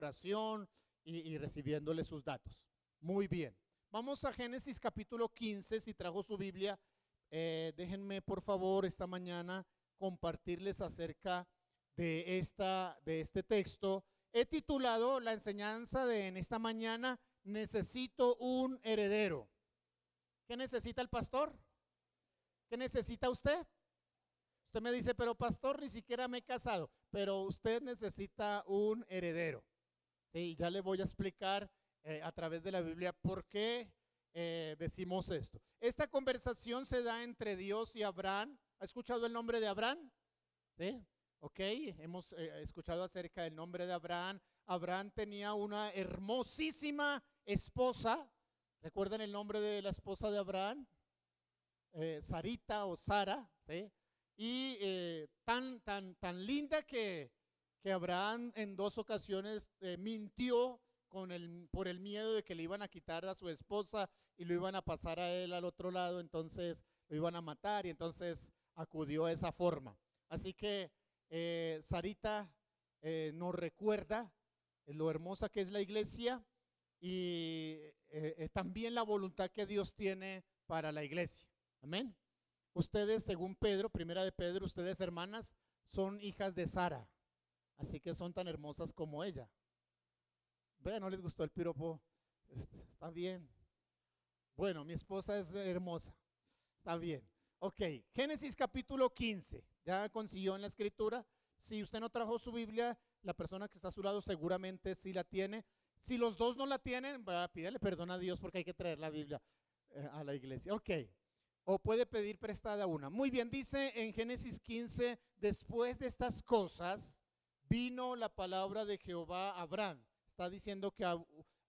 oración y recibiéndole sus datos. Muy bien. Vamos a Génesis capítulo 15, si trajo su Biblia. Déjenme por favor esta mañana compartirles acerca de este texto. He titulado la enseñanza de en esta mañana, necesito un heredero. ¿Qué necesita el pastor? ¿Qué necesita usted? Usted me dice, pero pastor, ni siquiera me he casado, pero usted necesita un heredero. Sí, ya le voy a explicar a través de la Biblia por qué decimos esto. Esta conversación se da entre Dios y Abraham. ¿Ha escuchado el nombre de Abraham? Sí, ok, hemos escuchado acerca del nombre de Abraham. Abraham tenía una hermosísima esposa. ¿Recuerdan el nombre de la esposa de Abraham? Sarita o Sara, ¿sí? Y tan linda que Abraham en dos ocasiones mintió por el miedo de que le iban a quitar a su esposa y lo iban a pasar a él al otro lado, entonces lo iban a matar y entonces acudió a esa forma. Así que Sarita nos recuerda lo hermosa que es la iglesia y también la voluntad que Dios tiene para la iglesia. Amén. Ustedes, según Pedro, primera de Pedro, ustedes hermanas, son hijas de Sara, así que son tan hermosas como ella. Vean, ¿no les gustó el piropo? Está bien. Bueno, mi esposa es hermosa. Está bien. Ok, Génesis capítulo 15. Ya consiguió en la escritura. Si usted no trajo su Biblia, la persona que está a su lado seguramente sí la tiene. Si los dos no la tienen, pídale perdón a Dios porque hay que traer la Biblia a la iglesia. Ok. O puede pedir prestada una. Muy bien, dice en Génesis 15, después de estas cosas, vino la palabra de Jehová a Abraham. Está diciendo que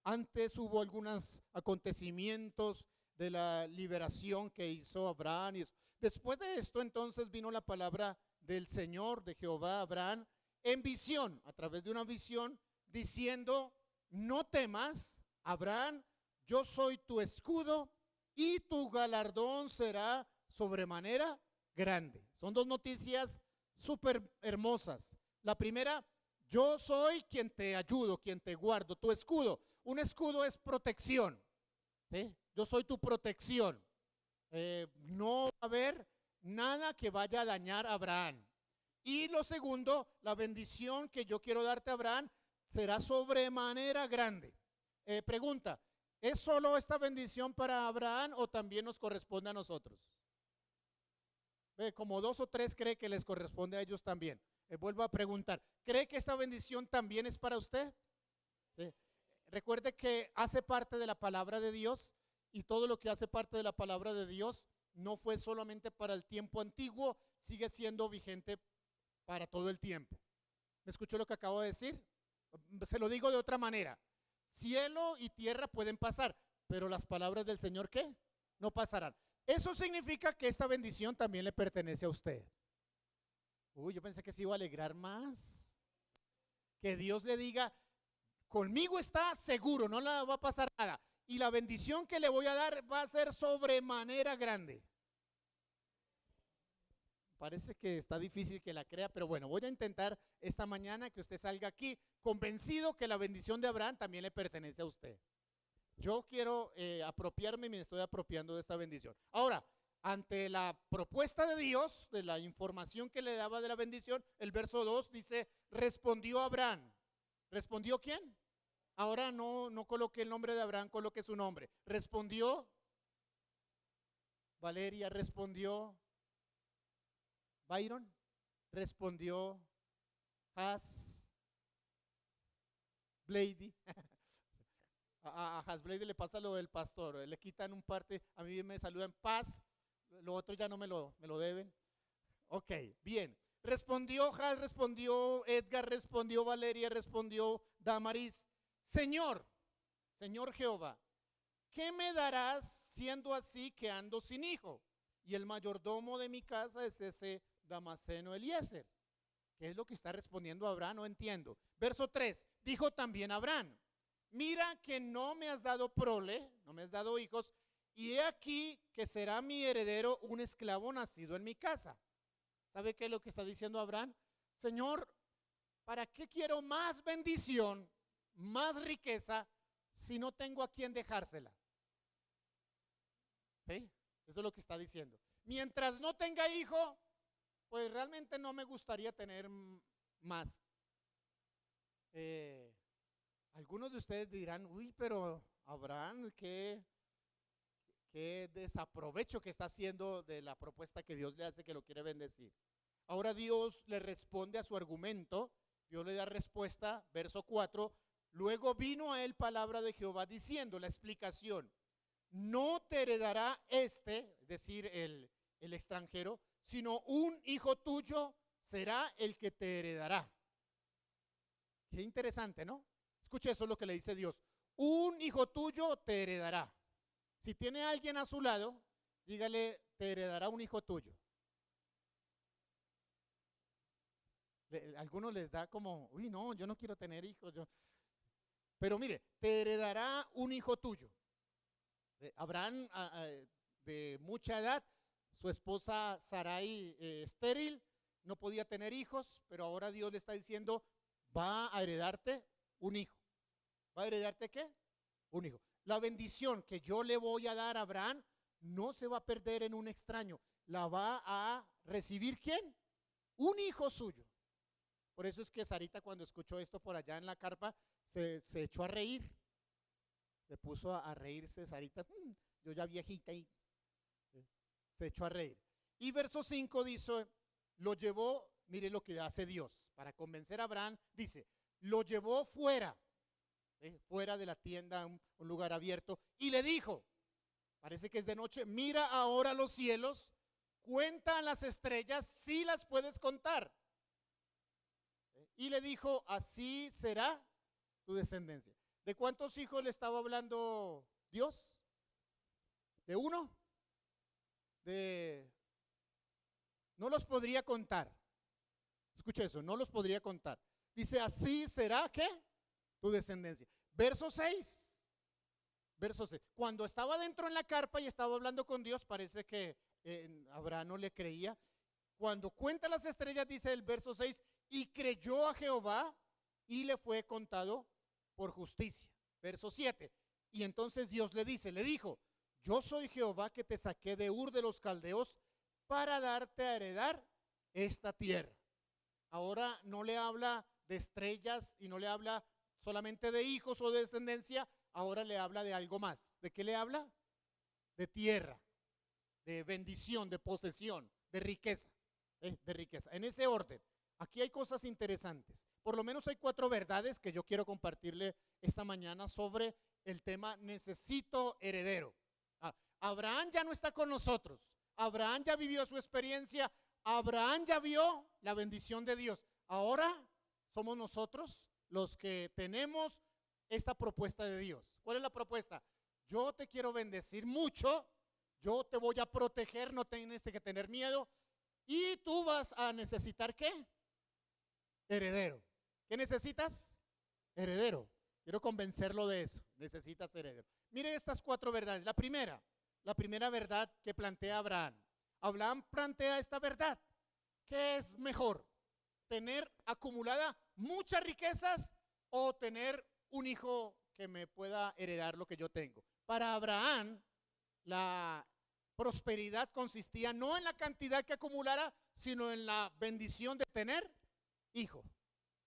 antes hubo algunos acontecimientos de la liberación que hizo Abraham. Después de esto, entonces vino la palabra del Señor, de Jehová a Abraham, en visión, a través de una visión, diciendo, no temas, Abraham, yo soy tu escudo y tu galardón será sobremanera grande. Son dos noticias súper hermosas. La primera, yo soy quien te ayudo, quien te guardo, tu escudo. Un escudo es protección, ¿sí? Yo soy tu protección. No va a haber nada que vaya a dañar a Abraham. Y lo segundo, la bendición que yo quiero darte a Abraham será sobremanera grande. Pregunta, ¿es solo esta bendición para Abraham o también nos corresponde a nosotros? Como dos o tres cree que les corresponde a ellos también. Vuelvo a preguntar, ¿cree que esta bendición también es para usted? ¿Sí? Recuerde que hace parte de la palabra de Dios y todo lo que hace parte de la palabra de Dios no fue solamente para el tiempo antiguo, sigue siendo vigente para todo el tiempo. ¿Me escuchó lo que acabo de decir? Se lo digo de otra manera. Cielo y tierra pueden pasar, pero las palabras del Señor, ¿qué? No pasarán. Eso significa que esta bendición también le pertenece a usted. Uy, yo pensé que se iba a alegrar más. Que Dios le diga, conmigo está seguro, no le va a pasar nada. Y la bendición que le voy a dar va a ser sobremanera grande. Parece que está difícil que la crea, pero bueno, voy a intentar esta mañana que usted salga aquí convencido que la bendición de Abraham también le pertenece a usted. Yo quiero apropiarme y me estoy apropiando de esta bendición. Ahora, ante la propuesta de Dios, de la información que le daba de la bendición, el verso 2 dice, respondió Abraham. ¿Respondió quién? Ahora no coloque el nombre de Abraham, coloque su nombre. Respondió Valeria, respondió Byron, respondió Has Blady. A Hasblade le pasa lo del pastor, le quitan un parte, a mí me saludan paz, lo otro ya no me lo deben. Ok, bien. Respondió Has, respondió Edgar, respondió Valeria, respondió Damaris. Señor Jehová, ¿qué me darás siendo así que ando sin hijo? Y el mayordomo de mi casa es ese Damaseno Eliezer. ¿Qué es lo que está respondiendo Abraham? No entiendo. Verso 3, dijo también Abraham, mira que no me has dado prole, no me has dado hijos, y he aquí que será mi heredero un esclavo nacido en mi casa. ¿Sabe qué es lo que está diciendo Abraham? Señor, ¿para qué quiero más bendición más riqueza si no tengo a quién dejársela? ¿Sí? Eso es lo que está diciendo. Mientras no tenga hijo, pues realmente no me gustaría tener más. Algunos de ustedes dirán, uy, pero Abraham, qué desaprovecho que está haciendo de la propuesta que Dios le hace, que lo quiere bendecir. Ahora Dios le responde a su argumento, Dios le da respuesta, verso 4, luego vino a él palabra de Jehová diciendo, la explicación, no te heredará es decir, el extranjero, sino un hijo tuyo será el que te heredará. Qué interesante, ¿no? Escuche, eso es lo que le dice Dios. Un hijo tuyo te heredará. Si tiene alguien a su lado, dígale, te heredará un hijo tuyo. Algunos les da como, uy, no, yo no quiero tener hijos. Pero mire, te heredará un hijo tuyo. Abraham, de mucha edad, su esposa Sarai, estéril, no podía tener hijos, pero ahora Dios le está diciendo, va a heredarte un hijo. ¿Va a heredarte qué? Un hijo. La bendición que yo le voy a dar a Abraham no se va a perder en un extraño. La va a recibir ¿quién? Un hijo suyo. Por eso es que Sarita, cuando escuchó esto por allá en la carpa, se echó a reír. Se puso a reírse Sarita, yo ya viejita, y se echó a reír. Y verso 5 dice, lo llevó, mire lo que hace Dios, para convencer a Abraham, dice, lo llevó fuera, fuera de la tienda, un lugar abierto, y le dijo, parece que es de noche, mira ahora los cielos, cuenta las estrellas, si las puedes contar. Y le dijo, así será tu descendencia. ¿De cuántos hijos le estaba hablando Dios? ¿De uno? No los podría contar. Escuche eso, no los podría contar. Dice, así será, ¿qué? Tu descendencia. Verso 6. Verso 6. Cuando estaba dentro en la carpa y estaba hablando con Dios, parece que Abraham no le creía. Cuando cuenta las estrellas, dice el verso 6, y creyó a Jehová y le fue contado por justicia. Verso 7. Y entonces Dios le dijo, yo soy Jehová que te saqué de Ur de los Caldeos para darte a heredar esta tierra. Ahora no le habla de estrellas y no le habla solamente de hijos o de descendencia, ahora le habla de algo más. ¿De qué le habla? De tierra, de bendición, de posesión, de riqueza, de riqueza. En ese orden, aquí hay cosas interesantes. Por lo menos hay 4 verdades que yo quiero compartirle esta mañana sobre el tema necesito heredero. Abraham ya no está con nosotros. Abraham ya vivió su experiencia. Abraham ya vio la bendición de Dios. Ahora somos nosotros los que tenemos esta propuesta de Dios. ¿Cuál es la propuesta? Yo te quiero bendecir mucho. Yo te voy a proteger, no tienes que tener miedo. Y tú vas a necesitar ¿qué? Heredero. ¿Qué necesitas? Heredero. Quiero convencerlo de eso. Necesitas heredero. Mire estas 4 verdades. La primera verdad que plantea Abraham. Abraham plantea esta verdad. ¿Qué es mejor? ¿Tener acumulada muchas riquezas o tener un hijo que me pueda heredar lo que yo tengo? Para Abraham, la prosperidad consistía no en la cantidad que acumulara, sino en la bendición de tener hijo.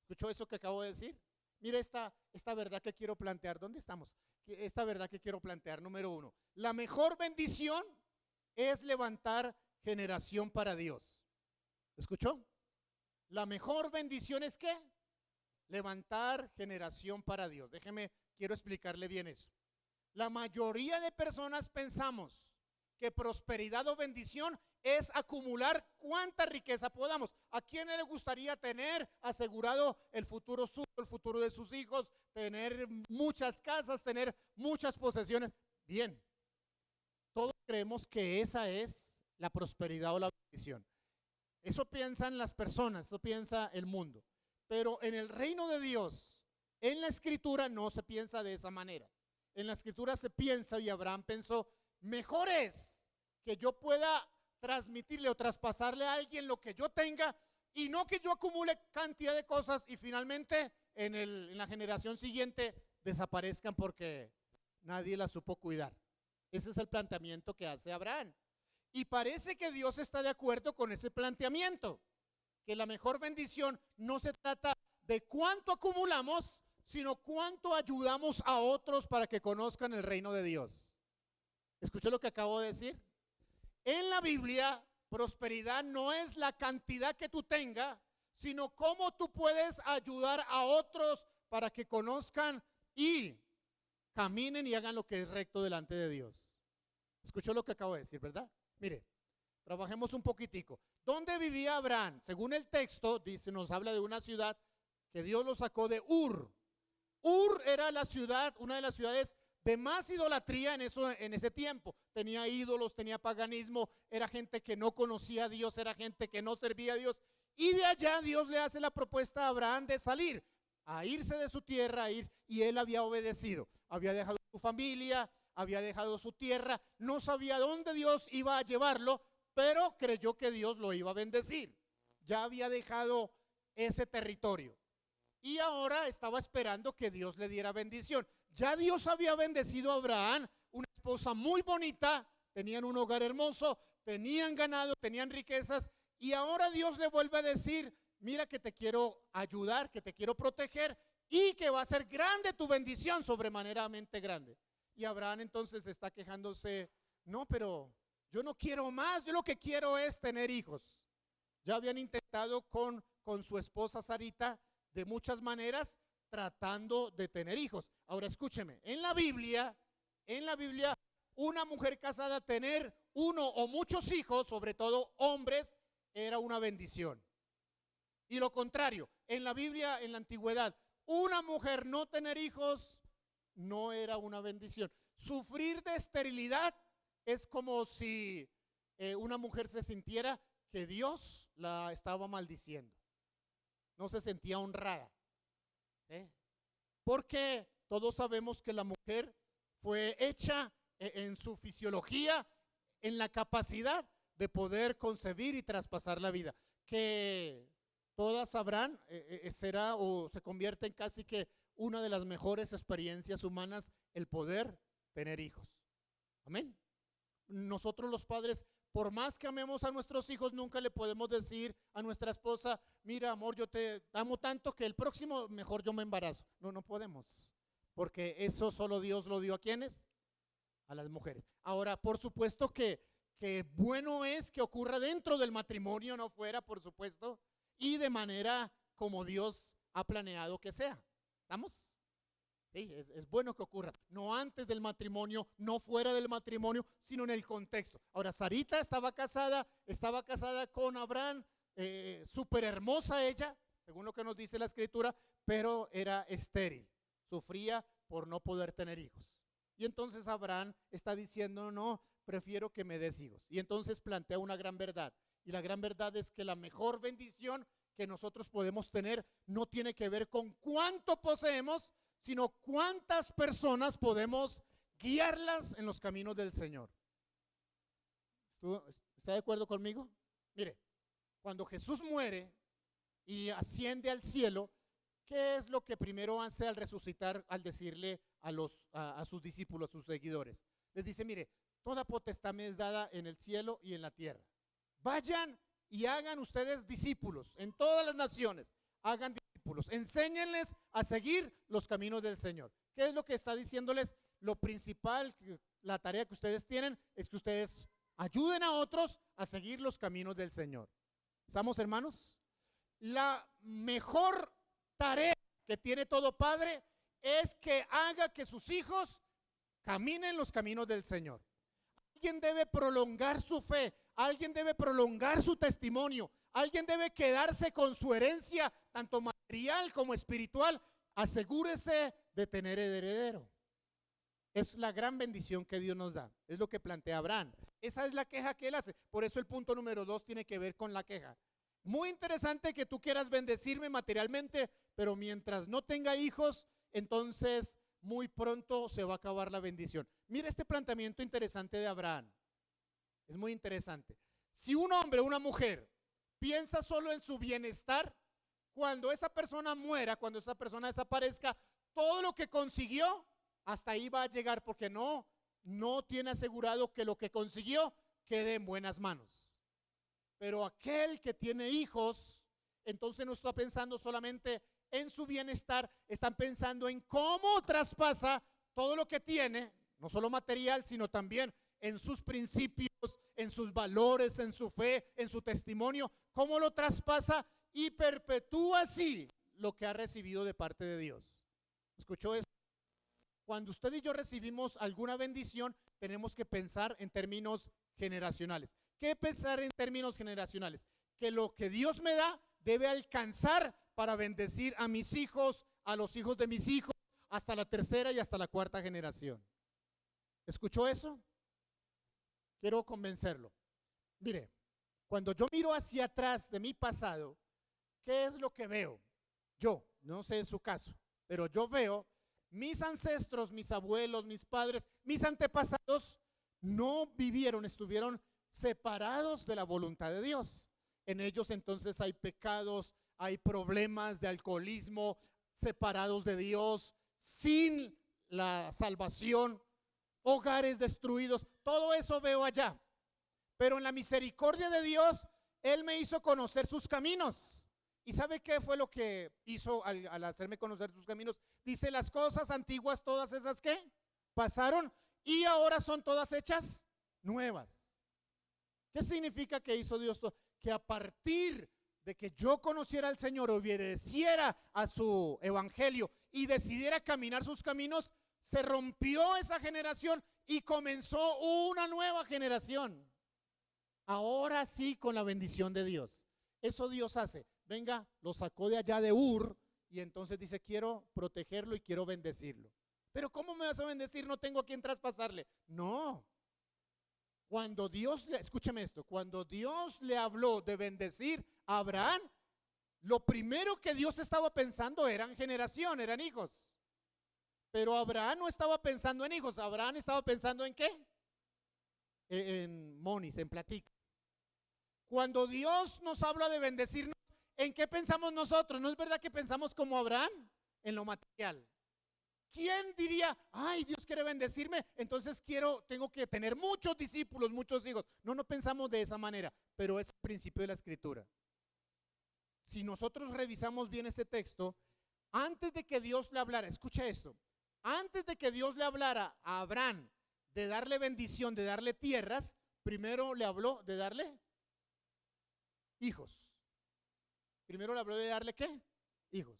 ¿Escuchó eso que acabo de decir? Mire esta verdad que quiero plantear. ¿Dónde estamos? Esta verdad que quiero plantear, número 1. La mejor bendición es levantar generación para Dios. ¿Escuchó? La mejor bendición es ¿qué? Levantar generación para Dios. Quiero explicarle bien eso. La mayoría de personas pensamos que prosperidad o bendición es acumular cuánta riqueza podamos. ¿A quién le gustaría tener asegurado el futuro suyo, el futuro de sus hijos, tener muchas casas, tener muchas posesiones? Bien, todos creemos que esa es la prosperidad o la bendición. Eso piensan las personas, eso piensa el mundo. Pero en el reino de Dios, en la escritura no se piensa de esa manera. En la escritura se piensa, y Abraham pensó, mejor es que yo pueda transmitirle o traspasarle a alguien lo que yo tenga y no que yo acumule cantidad de cosas y finalmente en la generación siguiente desaparezcan porque nadie las supo cuidar. Ese es el planteamiento que hace Abraham. Y parece que Dios está de acuerdo con ese planteamiento, que la mejor bendición no se trata de cuánto acumulamos, sino cuánto ayudamos a otros para que conozcan el reino de Dios. ¿Escuchó lo que acabo de decir? En la Biblia, prosperidad no es la cantidad que tú tengas, sino cómo tú puedes ayudar a otros para que conozcan y caminen y hagan lo que es recto delante de Dios. ¿Escuchó lo que acabo de decir, verdad? Mire, trabajemos un poquitico. ¿Dónde vivía Abraham? Según el texto, dice, nos habla de una ciudad que Dios lo sacó de Ur. Ur era la ciudad, una de las ciudades de más idolatría en ese tiempo. Tenía ídolos, tenía paganismo, era gente que no conocía a Dios, era gente que no servía a Dios. Y de allá Dios le hace la propuesta a Abraham de salir, a irse de su tierra, y él había obedecido. Había dejado su familia, había dejado su tierra, no sabía dónde Dios iba a llevarlo, pero creyó que Dios lo iba a bendecir. Ya había dejado ese territorio y ahora estaba esperando que Dios le diera bendición. Ya Dios había bendecido a Abraham, una esposa muy bonita, tenían un hogar hermoso, tenían ganado, tenían riquezas, y ahora Dios le vuelve a decir, mira que te quiero ayudar, que te quiero proteger y que va a ser grande tu bendición, sobremaneramente grande. Y Abraham entonces está quejándose, no, pero yo no quiero más, yo lo que quiero es tener hijos. Ya habían intentado con su esposa Sarita de muchas maneras tratando de tener hijos. Ahora escúcheme, en la Biblia, una mujer casada tener uno o muchos hijos, sobre todo hombres, era una bendición. Y lo contrario, en la Biblia, en la antigüedad, una mujer no tener hijos no era una bendición. Sufrir de esterilidad es como si una mujer se sintiera que Dios la estaba maldiciendo. No se sentía honrada. Porque todos sabemos que la mujer fue hecha en su fisiología, en la capacidad de poder concebir y traspasar la vida. Que todas sabrán, será o se convierte en casi que una de las mejores experiencias humanas el poder tener hijos. Amén. Nosotros los padres, por más que amemos a nuestros hijos, nunca le podemos decir a nuestra esposa, mira amor, yo te amo tanto que el próximo mejor yo me embarazo. No, no podemos, porque eso solo Dios lo dio a ¿quiénes? A las mujeres. Ahora, por supuesto que bueno es que ocurra dentro del matrimonio, no fuera, por supuesto, y de manera como Dios ha planeado que sea. ¿Estamos? Sí, es bueno que ocurra, no antes del matrimonio, no fuera del matrimonio, sino en el contexto. Ahora, Sarita estaba casada con Abraham, súper hermosa ella, según lo que nos dice la escritura, pero era estéril, sufría por no poder tener hijos. Y entonces Abraham está diciendo, no, prefiero que me des hijos. Y entonces plantea una gran verdad, y la gran verdad es que la mejor bendición que nosotros podemos tener no tiene que ver con cuánto poseemos, sino cuántas personas podemos guiarlas en los caminos del Señor. ¿Está de acuerdo conmigo? Mire, cuando Jesús muere y asciende al cielo, ¿qué es lo que primero hace al resucitar, al decirle a sus discípulos, a sus seguidores? Les dice, mire, toda potestad me es dada en el cielo y en la tierra. Vayan y hagan ustedes discípulos en todas las naciones. Hagan discípulos, enséñenles a seguir los caminos del Señor. ¿Qué es lo que está diciéndoles? Lo principal, la tarea que ustedes tienen es que ustedes ayuden a otros a seguir los caminos del Señor. ¿Estamos, hermanos? La mejor tarea que tiene todo padre es que haga que sus hijos caminen los caminos del Señor. Alguien debe prolongar su fe, alguien debe prolongar su testimonio, alguien debe quedarse con su herencia, tanto material como espiritual. Asegúrese de tener heredero. Es la gran bendición que Dios nos da. Es lo que plantea Abraham. Esa es la queja que él hace. Por eso el punto número 2 tiene que ver con la queja. Muy interesante que tú quieras bendecirme materialmente, pero mientras no tenga hijos, entonces muy pronto se va a acabar la bendición. Mira este planteamiento interesante de Abraham. Es muy interesante. Si un hombre o una mujer piensa solo en su bienestar, cuando esa persona muera, cuando esa persona desaparezca, todo lo que consiguió, hasta ahí va a llegar, porque no tiene asegurado que lo que consiguió quede en buenas manos. Pero aquel que tiene hijos, entonces no está pensando solamente en su bienestar, están pensando en cómo traspasa todo lo que tiene, no solo material, sino también en sus principios, en sus valores, en su fe, en su testimonio, cómo lo traspasa y perpetúa así lo que ha recibido de parte de Dios. ¿Escuchó eso? Cuando usted y yo recibimos alguna bendición, tenemos que pensar en términos generacionales. ¿Qué pensar en términos generacionales? Que lo que Dios me da debe alcanzar para bendecir a mis hijos, a los hijos de mis hijos, hasta la tercera y hasta la cuarta generación. ¿Escuchó eso? Quiero convencerlo. Mire, cuando yo miro hacia atrás de mi pasado, ¿qué es lo que veo? Yo, no sé en su caso, pero yo veo mis ancestros, mis abuelos, mis padres, mis antepasados no vivieron, estuvieron separados de la voluntad de Dios. En ellos entonces hay pecados, hay problemas de alcoholismo, separados de Dios, sin la salvación, hogares destruidos, todo eso veo allá. Pero en la misericordia de Dios, Él me hizo conocer sus caminos. ¿Y sabe qué fue lo que hizo al hacerme conocer sus caminos? Dice, las cosas antiguas, todas esas que pasaron y ahora son todas hechas nuevas. ¿Qué significa que hizo Dios todo? Que a partir de que yo conociera al Señor, obedeciera a su evangelio y decidiera caminar sus caminos, se rompió esa generación y comenzó una nueva generación. Ahora sí, con la bendición de Dios. Eso Dios hace. Venga, lo sacó de allá de Ur y entonces dice, quiero protegerlo y quiero bendecirlo. Pero ¿cómo me vas a bendecir? No tengo a quien traspasarle. No. Cuando Dios, escúcheme esto, cuando Dios le habló de bendecir a Abraham, lo primero que Dios estaba pensando eran generación, eran hijos. Pero Abraham no estaba pensando en hijos, Abraham estaba pensando en ¿qué? En monis, en platica. Cuando Dios nos habla de bendecirnos, ¿en qué pensamos nosotros? ¿No es verdad que pensamos como Abraham? En lo material. ¿Quién diría, ay, Dios quiere bendecirme, entonces tengo que tener muchos discípulos, muchos hijos? No pensamos de esa manera, pero es el principio de la Escritura. Si nosotros revisamos bien este texto, antes de que Dios le hablara, escucha esto, antes de que Dios le hablara a Abraham de darle bendición, de darle tierras, primero le habló de darle hijos. Primero le habló de darle ¿qué? Hijos.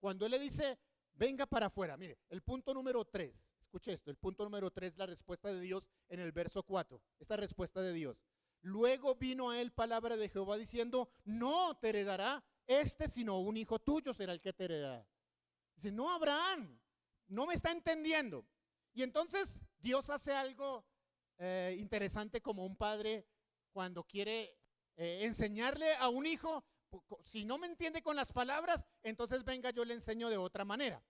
Cuando él le dice, venga para afuera, mire, el punto número 3, escuche esto, el punto número 3, la respuesta de Dios en el verso 4, esta respuesta de Dios. Luego vino a él palabra de Jehová diciendo, no te heredará sino un hijo tuyo será el que te heredará. Dice, no, Abraham, no me está entendiendo. Y entonces Dios hace algo interesante como un padre cuando quiere enseñarle a un hijo. Si no me entiende con las palabras, entonces venga, yo le enseño de otra manera.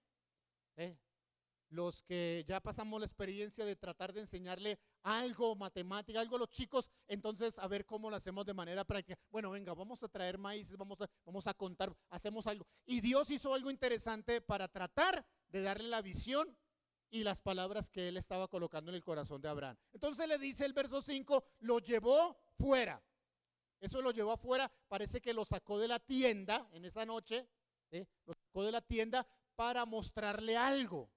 Los que ya pasamos la experiencia de tratar de enseñarle algo, matemática, algo a los chicos, entonces a ver cómo lo hacemos de manera práctica. Bueno, venga, vamos a traer maíz, vamos a contar, hacemos algo. Y Dios hizo algo interesante para tratar de darle la visión y las palabras que él estaba colocando en el corazón de Abraham. Entonces le dice el verso 5, lo llevó fuera. Eso lo llevó afuera, parece que lo sacó de la tienda en esa noche, lo sacó de la tienda para mostrarle algo.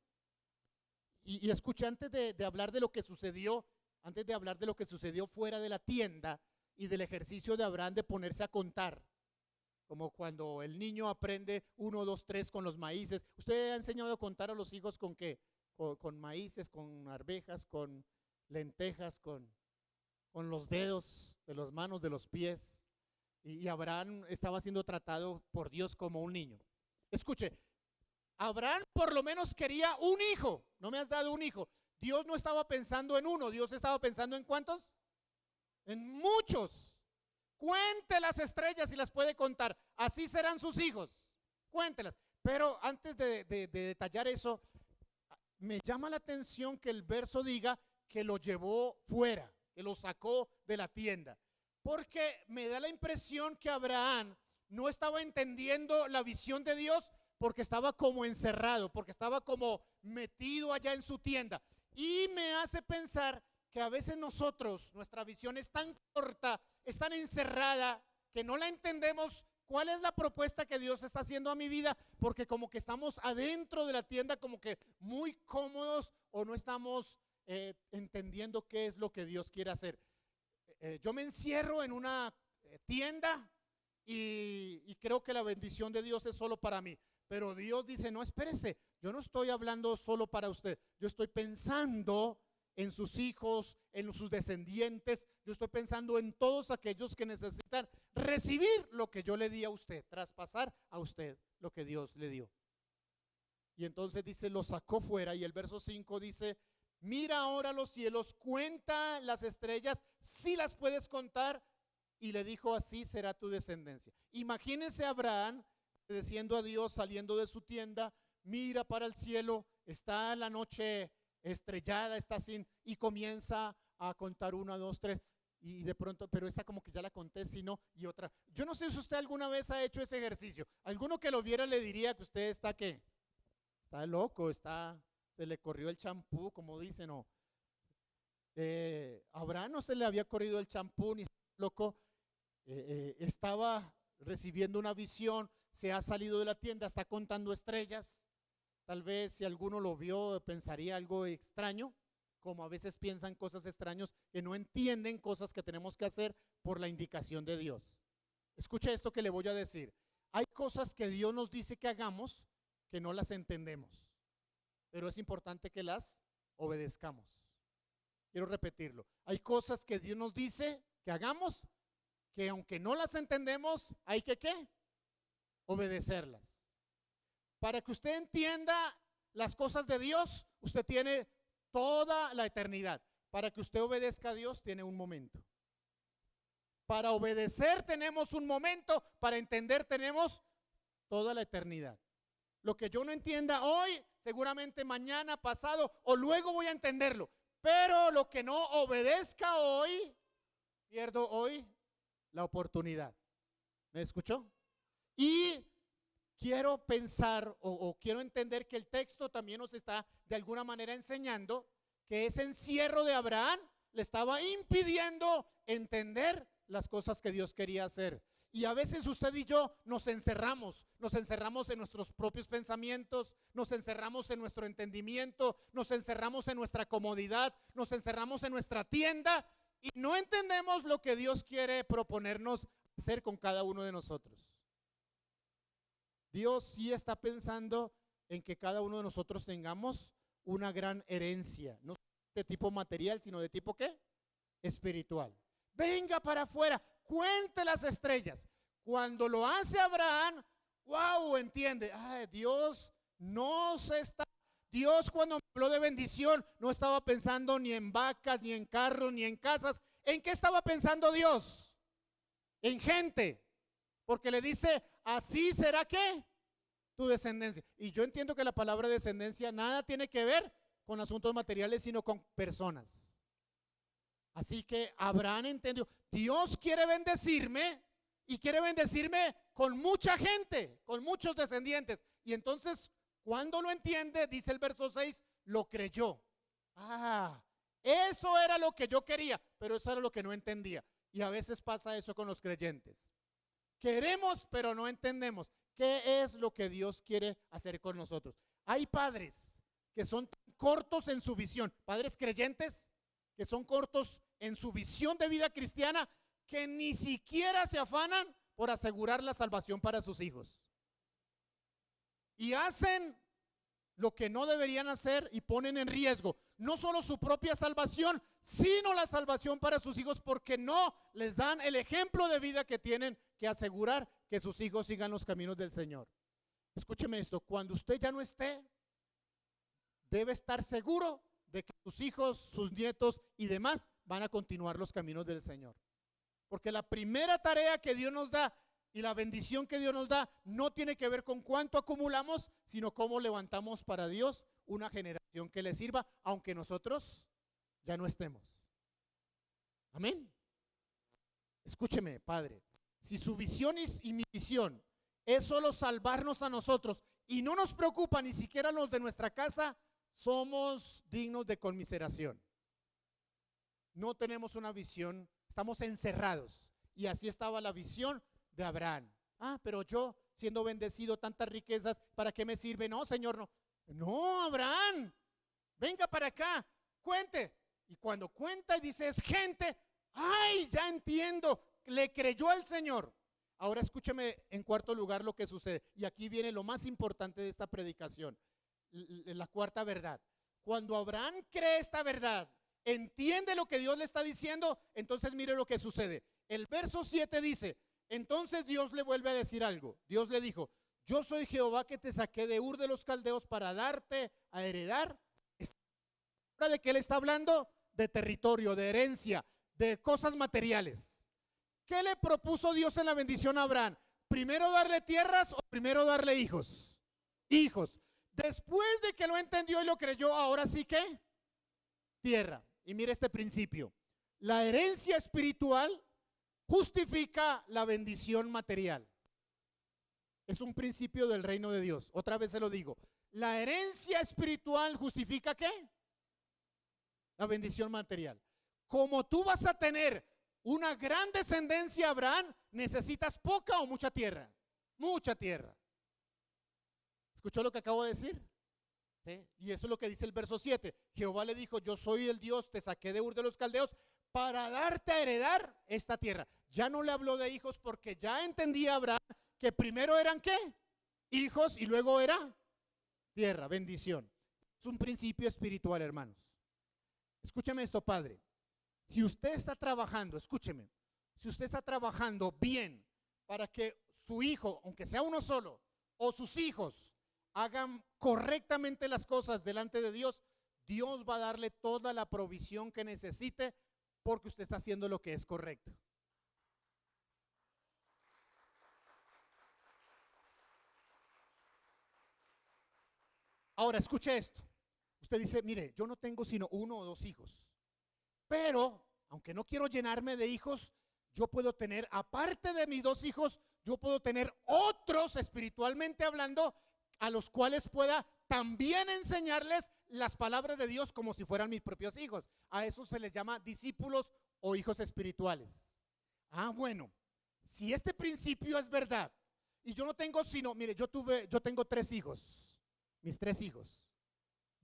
Y escuché antes de hablar de lo que sucedió, antes de hablar de lo que sucedió fuera de la tienda y del ejercicio de Abraham de ponerse a contar, como cuando el niño aprende 1, 2, 3 con los maíces. ¿Usted ha enseñado a contar a los hijos con qué? Con maíces, con arvejas, con lentejas, con los dedos de las manos, de los pies. Y Abraham estaba siendo tratado por Dios como un niño. Escuche, Abraham por lo menos quería un hijo. No me has dado un hijo. Dios no estaba pensando en uno, Dios estaba pensando en ¿cuántos? En muchos. Cuente las estrellas si las puede contar. Así serán sus hijos. Cuéntelas. Pero antes de detallar eso, me llama la atención que el verso diga que lo llevó fuera, que lo sacó de la tienda. Porque me da la impresión que Abraham no estaba entendiendo la visión de Dios porque estaba como encerrado, porque estaba como metido allá en su tienda. Y me hace pensar que a veces nosotros, nuestra visión es tan corta, es tan encerrada, que no la entendemos. ¿Cuál es la propuesta que Dios está haciendo a mi vida? Porque como que estamos adentro de la tienda, como que muy cómodos, o no estamos entendiendo qué es lo que Dios quiere hacer. Yo me encierro en una tienda y creo que la bendición de Dios es solo para mí. Pero Dios dice, no, espérese, yo no estoy hablando solo para usted. Yo estoy pensando en sus hijos, en sus descendientes. Yo estoy pensando en todos aquellos que necesitan recibir lo que yo le di a usted, traspasar a usted lo que Dios le dio. Y entonces dice, lo sacó fuera, y el verso 5 dice, mira ahora los cielos, cuenta las estrellas, si las puedes contar. Y le dijo, así será tu descendencia. Imagínense a Abraham obedeciendo a Dios, saliendo de su tienda, mira para el cielo, está la noche estrellada, está así, y comienza a contar 1, 2, 3, y de pronto, pero esta como que ya la conté, sino, y otra. Yo no sé si usted alguna vez ha hecho ese ejercicio. Alguno que lo viera le diría que usted está, ¿qué? Está loco, se le corrió el champú, como dicen, o Abraham no se le había corrido el champú, ni loco, estaba recibiendo una visión, se ha salido de la tienda, está contando estrellas. Tal vez si alguno lo vio pensaría algo extraño, como a veces piensan cosas extrañas, que no entienden cosas que tenemos que hacer por la indicación de Dios. Escucha esto que le voy a decir. Hay cosas que Dios nos dice que hagamos que no las entendemos, pero es importante que las obedezcamos. Quiero repetirlo. Hay cosas que Dios nos dice que hagamos que aunque no las entendemos, hay que ¿qué? Obedecerlas. Para que usted entienda las cosas de Dios, usted tiene toda la eternidad. Para que usted obedezca a Dios, tiene un momento. Para obedecer tenemos un momento, para entender tenemos toda la eternidad. Lo que yo no entienda hoy, seguramente mañana, pasado o luego voy a entenderlo. Pero lo que no obedezca hoy, pierdo hoy la oportunidad. ¿Me escuchó? Y quiero pensar o quiero entender que el texto también nos está de alguna manera enseñando que ese encierro de Abraham le estaba impidiendo entender las cosas que Dios quería hacer. Y a veces usted y yo nos encerramos en nuestros propios pensamientos, nos encerramos en nuestro entendimiento, nos encerramos en nuestra comodidad, nos encerramos en nuestra tienda y no entendemos lo que Dios quiere proponernos hacer con cada uno de nosotros. Dios sí está pensando en que cada uno de nosotros tengamos una gran herencia, no de tipo material, sino de tipo ¿qué? Espiritual. Venga para afuera, cuente las estrellas. Cuando lo hace Abraham, wow, entiende, Dios no se está, Dios cuando me habló de bendición no estaba pensando ni en vacas, ni en carros, ni en casas. ¿En qué estaba pensando Dios? En gente, porque le dice, así será ¿qué? Tu descendencia. Y yo entiendo que la palabra descendencia nada tiene que ver con asuntos materiales, sino con personas. Así que Abraham entendió, Dios quiere bendecirme y quiere bendecirme con mucha gente, con muchos descendientes. Y entonces, cuando lo entiende, dice el verso 6, lo creyó. Eso era lo que yo quería, pero eso era lo que no entendía. Y a veces pasa eso con los creyentes. Queremos, pero no entendemos qué es lo que Dios quiere hacer con nosotros. Hay padres que son cortos en su visión, padres creyentes que son cortos en su visión de vida cristiana, que ni siquiera se afanan por asegurar la salvación para sus hijos. Y hacen lo que no deberían hacer y ponen en riesgo no solo su propia salvación, sino la salvación para sus hijos, porque no les dan el ejemplo de vida que tienen que asegurar que sus hijos sigan los caminos del Señor. Escúcheme esto, cuando usted ya no esté, debe estar seguro de que sus hijos, sus nietos y demás van a continuar los caminos del Señor. Porque la primera tarea que Dios nos da y la bendición que Dios nos da no tiene que ver con cuánto acumulamos, sino cómo levantamos para Dios una generación que le sirva, aunque nosotros ya no estemos. Amén. Escúcheme, Padre. Si su visión y mi visión es solo salvarnos a nosotros y no nos preocupa ni siquiera los de nuestra casa, somos dignos de conmiseración. No tenemos una visión, estamos encerrados. Y así estaba la visión de Abraham. Ah, pero yo, siendo bendecido, tantas riquezas, ¿para qué me sirve? No, Señor, no. No, Abraham, venga para acá, cuente. Y cuando cuenta y dice, es gente, ay, ya entiendo, le creyó al Señor. Ahora escúcheme en cuarto lugar lo que sucede. Y aquí viene lo más importante de esta predicación, la cuarta verdad. Cuando Abraham cree esta verdad, entiende lo que Dios le está diciendo, entonces mire lo que sucede. El verso 7 dice, entonces Dios le vuelve a decir algo. Dios le dijo, yo soy Jehová que te saqué de Ur de los Caldeos para darte a heredar. ¿De qué le está hablando? De territorio, de herencia, de cosas materiales. ¿Qué le propuso Dios en la bendición a Abraham? ¿Primero darle tierras o primero darle hijos? Hijos. Después de que lo entendió y lo creyó, ahora sí que tierra. Y mire este principio. La herencia espiritual justifica la bendición material. Es un principio del reino de Dios. Otra vez se lo digo. La herencia espiritual justifica ¿qué? La bendición material. Como tú vas a tener una gran descendencia, Abraham, necesitas poca o mucha tierra. Mucha tierra. ¿Escuchó lo que acabo de decir? ¿Sí? Y eso es lo que dice el verso 7. Jehová le dijo, yo soy el Dios, te saqué de Ur de los Caldeos para darte a heredar esta tierra. Ya no le habló de hijos porque ya entendía Abraham que primero eran ¿qué? Hijos y luego era tierra, bendición. Es un principio espiritual, hermanos. Escúcheme esto, padre. Si usted está trabajando, escúcheme, si usted está trabajando bien para que su hijo, aunque sea uno solo, o sus hijos hagan correctamente las cosas delante de Dios, Dios va a darle toda la provisión que necesite porque usted está haciendo lo que es correcto. Ahora, escuche esto. Usted dice, mire, yo no tengo sino uno o dos hijos, pero aunque no quiero llenarme de hijos, yo puedo tener, aparte de mis dos hijos, yo puedo tener otros espiritualmente hablando, a los cuales pueda también enseñarles las palabras de Dios como si fueran mis propios hijos. A eso se les llama discípulos o hijos espirituales. Ah, bueno, si este principio es verdad, y yo no tengo sino, mire, yo tengo tres hijos, mis tres hijos.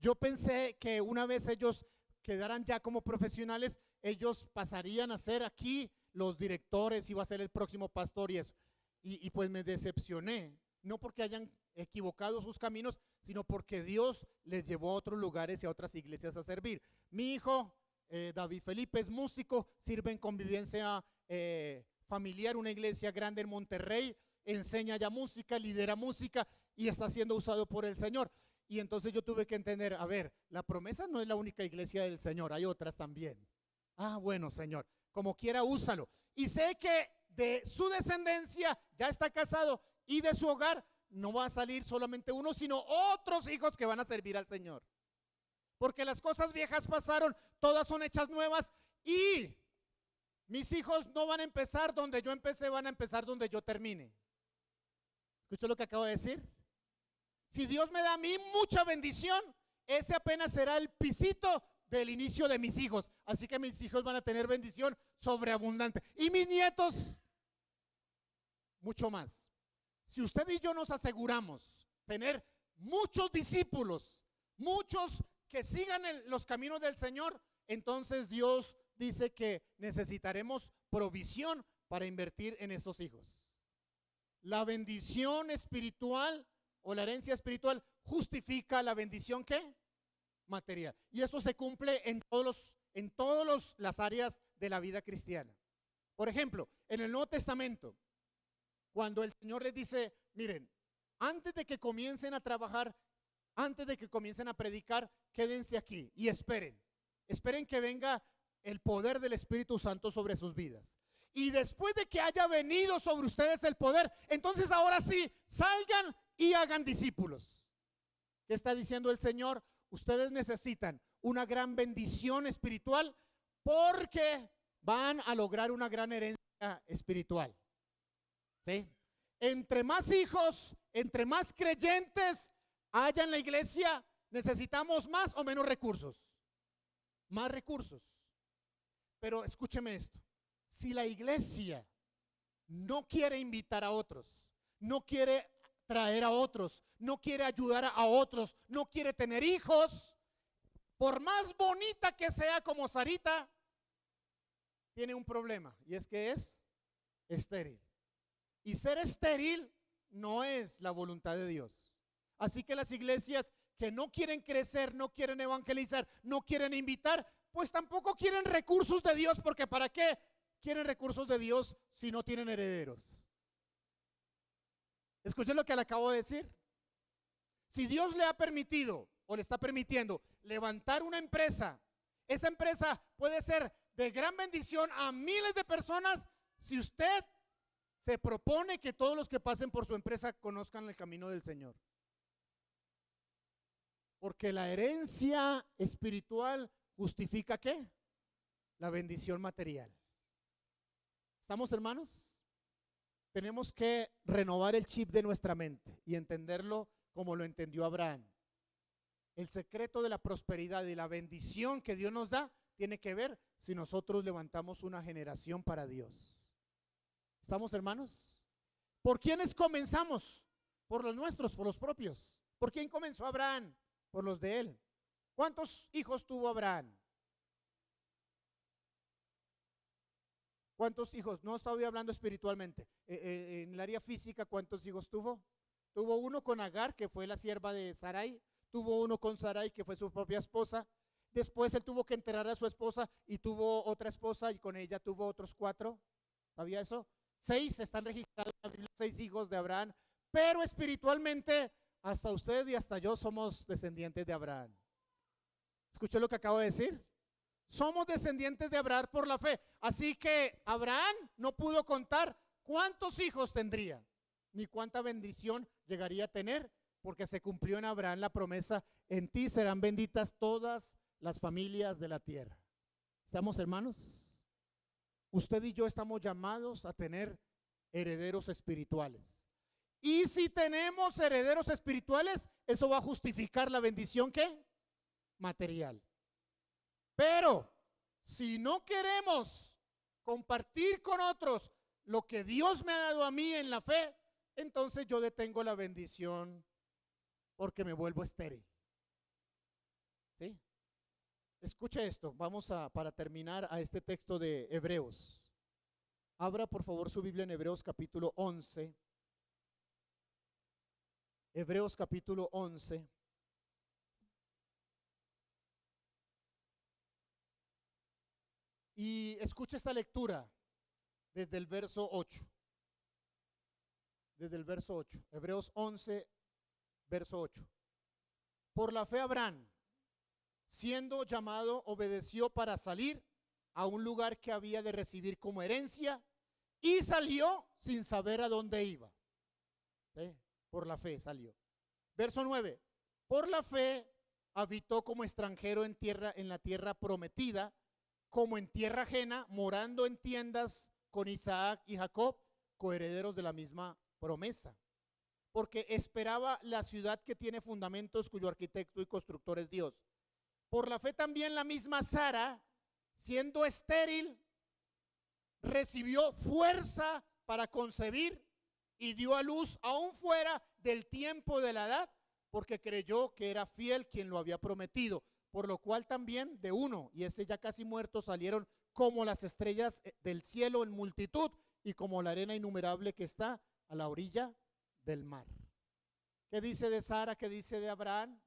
Yo pensé que una vez ellos quedaran ya como profesionales, ellos pasarían a ser aquí los directores, iba a ser el próximo pastor y eso. Y pues me decepcioné, no porque hayan equivocado sus caminos, sino porque Dios les llevó a otros lugares y a otras iglesias a servir. Mi hijo, David Felipe, es músico, sirve en Convivencia Familiar, una iglesia grande en Monterrey, enseña ya música, lidera música y está siendo usado por el Señor. Y entonces yo tuve que entender, a ver, la promesa no es la única iglesia del Señor, hay otras también. Ah, bueno, Señor, como quiera úsalo. Y sé que de su descendencia ya está casado y de su hogar no va a salir solamente uno, sino otros hijos que van a servir al Señor. Porque las cosas viejas pasaron, todas son hechas nuevas y mis hijos no van a empezar donde yo empecé, van a empezar donde yo termine. ¿Escuchó lo que acabo de decir? Si Dios me da a mí mucha bendición, ese apenas será el pisito del inicio de mis hijos. Así que mis hijos van a tener bendición sobreabundante. Y mis nietos, mucho más. Si usted y yo nos aseguramos tener muchos discípulos, muchos que sigan los caminos del Señor, entonces Dios dice que necesitaremos provisión para invertir en esos hijos. La bendición espiritual o la herencia espiritual justifica la bendición ¿qué? Material. Y esto se cumple en todas las áreas de la vida cristiana. Por ejemplo, en el Nuevo Testamento, cuando el Señor les dice, miren, antes de que comiencen a trabajar, antes de que comiencen a predicar, quédense aquí y esperen. Esperen que venga el poder del Espíritu Santo sobre sus vidas. Y después de que haya venido sobre ustedes el poder, entonces ahora sí, salgan y hagan discípulos. ¿Qué está diciendo el Señor? Ustedes necesitan una gran bendición espiritual porque van a lograr una gran herencia espiritual. ¿Sí? Entre más hijos, entre más creyentes haya en la iglesia, necesitamos más o menos recursos. Más recursos. Pero escúcheme esto. Si la iglesia no quiere invitar a otros, no quiere traer a otros, no quiere ayudar a otros, no quiere tener hijos, por más bonita que sea como Sarita, tiene un problema, y es que es estéril. Y ser estéril no es la voluntad de Dios. Así que las iglesias que no quieren crecer, no quieren evangelizar, no quieren invitar, pues tampoco quieren recursos de Dios, porque ¿para qué quieren recursos de Dios si no tienen herederos? Escuchen lo que le acabo de decir. Si Dios le ha permitido o le está permitiendo levantar una empresa, esa empresa puede ser de gran bendición a miles de personas si usted se propone que todos los que pasen por su empresa conozcan el camino del Señor. Porque la herencia espiritual justifica ¿qué? La bendición material. ¿Estamos, hermanos? Tenemos que renovar el chip de nuestra mente y entenderlo como lo entendió Abraham. El secreto de la prosperidad y la bendición que Dios nos da tiene que ver si nosotros levantamos una generación para Dios. ¿Estamos, hermanos? ¿Por quiénes comenzamos? Por los nuestros, por los propios. ¿Por quién comenzó Abraham? Por los de él. ¿Cuántos hijos tuvo Abraham? ¿Cuántos hijos? No estoy hablando espiritualmente. En el área física, ¿cuántos hijos tuvo? Tuvo uno con Agar, que fue la sierva de Sarai. Tuvo uno con Sarai, que fue su propia esposa. Después él tuvo que enterrar a su esposa y tuvo otra esposa y con ella tuvo otros 4. ¿Sabía eso? 6 están registrados en la Biblia, 6 hijos de Abraham. Pero espiritualmente, hasta usted y hasta yo somos descendientes de Abraham. ¿Escuchó lo que acabo de decir? Somos descendientes de Abraham por la fe. Así que Abraham no pudo contar cuántos hijos tendría, ni cuánta bendición llegaría a tener, porque se cumplió en Abraham la promesa: en ti serán benditas todas las familias de la tierra. ¿Estamos, hermanos? Usted y yo estamos llamados a tener herederos espirituales. Y si tenemos herederos espirituales, eso va a justificar la bendición ¿qué? Material. Pero si no queremos compartir con otros lo que Dios me ha dado a mí en la fe, entonces yo detengo la bendición porque me vuelvo estéril. ¿Sí? Escuche esto, vamos para terminar a este texto de Hebreos. Abra por favor su Biblia en Hebreos capítulo 11. Hebreos capítulo 11. Y escucha esta lectura desde el verso 8. Desde el verso 8. Hebreos 11, verso 8. Por la fe Abraham, siendo llamado, obedeció para salir a un lugar que había de recibir como herencia y salió sin saber a dónde iba. ¿Sí? Por la fe salió. Verso 9. Por la fe habitó como extranjero en la tierra prometida, como en tierra ajena, morando en tiendas con Isaac y Jacob, coherederos de la misma promesa. Porque esperaba la ciudad que tiene fundamentos, cuyo arquitecto y constructor es Dios. Por la fe también la misma Sara, siendo estéril, recibió fuerza para concebir y dio a luz aún fuera del tiempo de la edad, porque creyó que era fiel quien lo había prometido. Por lo cual también de uno, y ese ya casi muerto, salieron como las estrellas del cielo en multitud y como la arena innumerable que está a la orilla del mar. ¿Qué dice de Sara? ¿Qué dice de Abraham?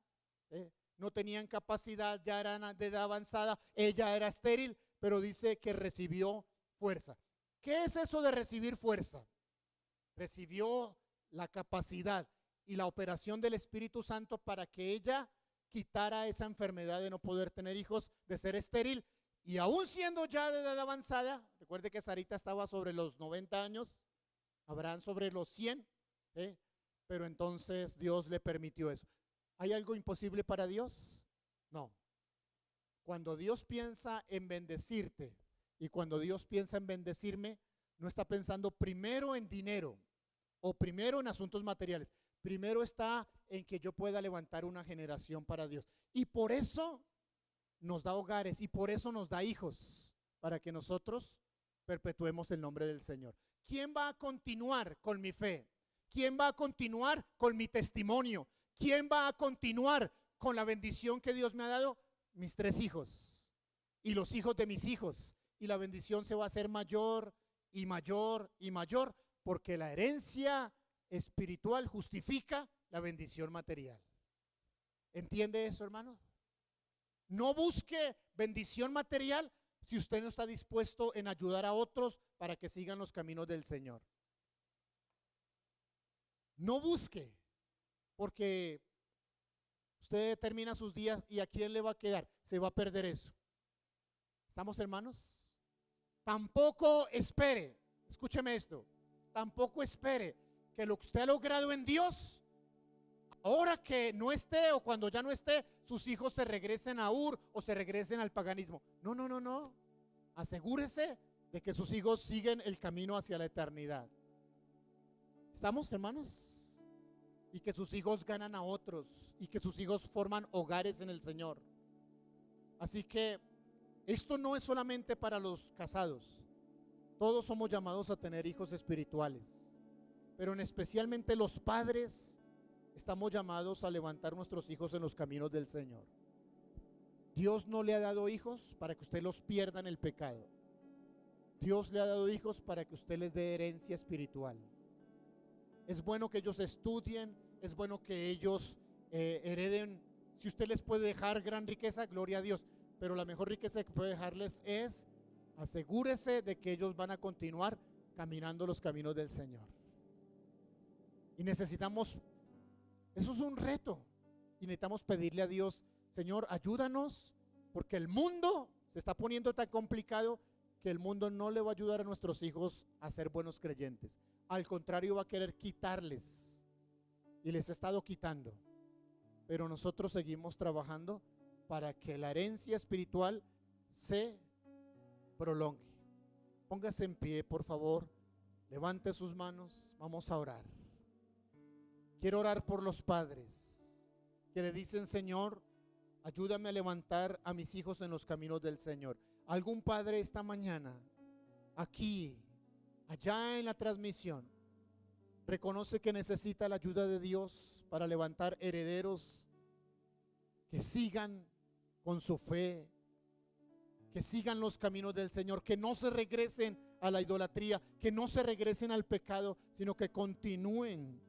No tenían capacidad, ya eran de edad avanzada, ella era estéril, pero dice que recibió fuerza. ¿Qué es eso de recibir fuerza? Recibió la capacidad y la operación del Espíritu Santo para que ella quitara esa enfermedad de no poder tener hijos, de ser estéril, y aún siendo ya de edad avanzada. Recuerde que Sarita estaba sobre los 90 años, Abraham sobre los 100, pero entonces Dios le permitió eso. ¿Hay algo imposible para Dios? No. Cuando Dios piensa en bendecirte y cuando Dios piensa en bendecirme, no está pensando primero en dinero, o primero en asuntos materiales. Primero está en que yo pueda levantar una generación para Dios. Y por eso nos da hogares y por eso nos da hijos, para que nosotros perpetuemos el nombre del Señor. ¿Quién va a continuar con mi fe? ¿Quién va a continuar con mi testimonio? ¿Quién va a continuar con la bendición que Dios me ha dado? Mis 3 hijos y los hijos de mis hijos. Y la bendición se va a hacer mayor y mayor y mayor, porque la herencia espiritual justifica la bendición material. ¿Entiende eso, hermano? No busque bendición material si usted no está dispuesto en ayudar a otros para que sigan los caminos del Señor. No busque, porque usted termina sus días y ¿a quién le va a quedar? Se va a perder eso. ¿Estamos, hermanos? Tampoco espere, escúcheme esto, tampoco espere que lo que usted ha logrado en Dios, ahora que no esté o cuando ya no esté, sus hijos se regresen a Ur o se regresen al paganismo. No, no, no, no. Asegúrese de que sus hijos siguen el camino hacia la eternidad. ¿Estamos, hermanos? Y que sus hijos ganan a otros y que sus hijos forman hogares en el Señor. Así que esto no es solamente para los casados. Todos somos llamados a tener hijos espirituales, pero en especialmente los padres estamos llamados a levantar nuestros hijos en los caminos del Señor. Dios no le ha dado hijos para que usted los pierda en el pecado. Dios le ha dado hijos para que usted les dé herencia espiritual. Es bueno que ellos estudien, es bueno que ellos hereden. Si usted les puede dejar gran riqueza, gloria a Dios. Pero la mejor riqueza que puede dejarles es asegúrese de que ellos van a continuar caminando los caminos del Señor. Y necesitamos, eso es un reto, y necesitamos pedirle a Dios, Señor, ayúdanos, porque el mundo se está poniendo tan complicado que el mundo no le va a ayudar a nuestros hijos a ser buenos creyentes. Al contrario, va a querer quitarles, y les ha estado quitando. Pero nosotros seguimos trabajando para que la herencia espiritual se prolongue. Póngase en pie, por favor. Levante sus manos. Vamos a orar. Quiero orar por los padres que le dicen, Señor, ayúdame a levantar a mis hijos en los caminos del Señor. Algún padre esta mañana, aquí, allá en la transmisión, reconoce que necesita la ayuda de Dios para levantar herederos que sigan con su fe, que sigan los caminos del Señor, que no se regresen a la idolatría, que no se regresen al pecado, sino que continúen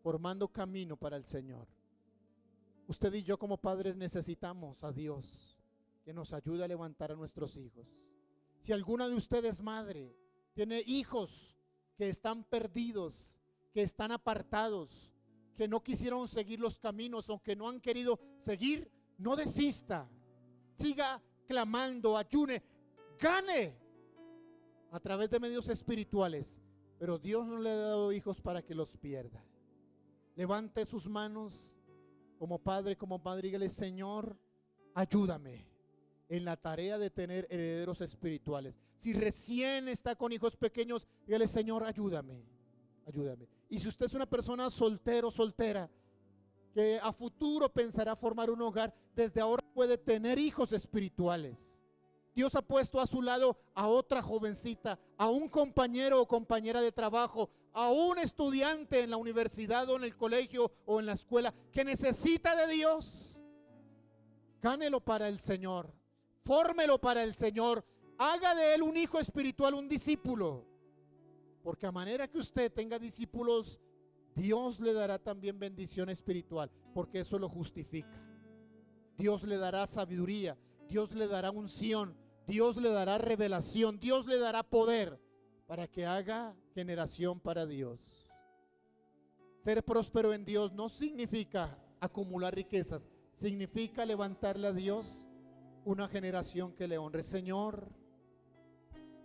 formando camino para el Señor. Usted y yo como padres necesitamos a Dios que nos ayude a levantar a nuestros hijos. Si alguna de ustedes, madre, tiene hijos que están perdidos, que están apartados, que no quisieron seguir los caminos o que no han querido seguir, no desista, siga clamando, ayune, gane a través de medios espirituales, pero Dios no le ha dado hijos para que los pierda. Levante sus manos como padre, como madre, y dígale, Señor, ayúdame en la tarea de tener herederos espirituales. Si recién está con hijos pequeños, dígale, Señor, ayúdame, ayúdame. Y si usted es una persona soltero, soltera, que a futuro pensará formar un hogar, desde ahora puede tener hijos espirituales. Dios ha puesto a su lado a otra jovencita, a un compañero o compañera de trabajo, a un estudiante en la universidad o en el colegio o en la escuela que necesita de Dios. Gánelo para el Señor, fórmelo para el Señor, haga de él un hijo espiritual, un discípulo, porque a manera que usted tenga discípulos, Dios le dará también bendición espiritual, porque eso lo justifica. Dios le dará sabiduría, Dios le dará unción, Dios le dará revelación, Dios le dará poder para que haga generación para Dios. Ser próspero en Dios no significa acumular riquezas, significa levantarle a Dios una generación que le honre. Señor,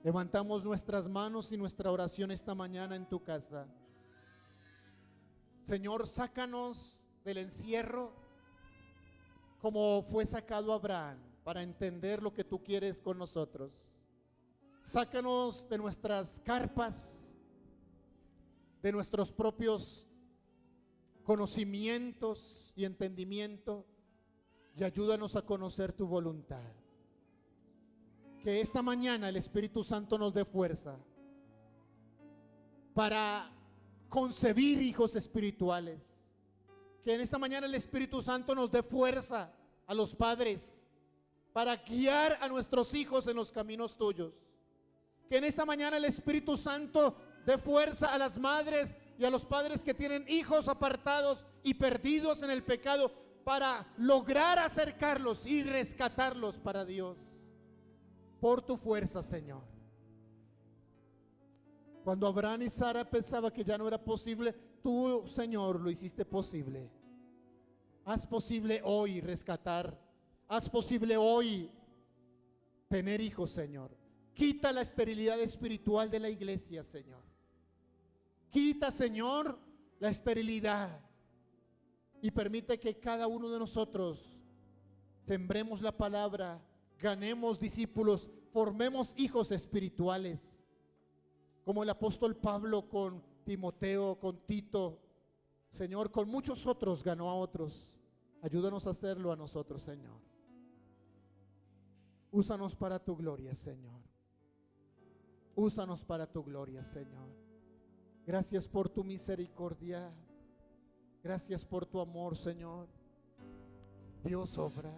levantamos nuestras manos y nuestra oración esta mañana en tu casa. Señor, sácanos del encierro como fue sacado Abraham, para entender lo que tú quieres con nosotros. Sácanos de nuestras carpas de nuestros propios conocimientos y entendimiento, y ayúdanos a conocer tu voluntad. Que esta mañana el Espíritu Santo nos dé fuerza para concebir hijos espirituales. Que en esta mañana el Espíritu Santo nos dé fuerza a los padres para guiar a nuestros hijos en los caminos tuyos. Que en esta mañana el Espíritu Santo dé fuerza a las madres y a los padres que tienen hijos apartados y perdidos en el pecado, para lograr acercarlos y rescatarlos para Dios. Por tu fuerza, Señor. Cuando Abraham y Sara pensaban que ya no era posible, tú, Señor, lo hiciste posible. Haz posible hoy rescatar. Haz posible hoy tener hijos, Señor. Quita la esterilidad espiritual de la iglesia, Señor. Quita, Señor, la esterilidad. Y permite que cada uno de nosotros sembremos la palabra, ganemos discípulos, formemos hijos espirituales. Como el apóstol Pablo con Timoteo, con Tito, Señor, con muchos otros ganó a otros. Ayúdanos a hacerlo a nosotros, Señor. Úsanos para tu gloria, Señor. Úsanos para tu gloria, Señor. Gracias por tu misericordia. Gracias por tu amor, Señor. Dios obra.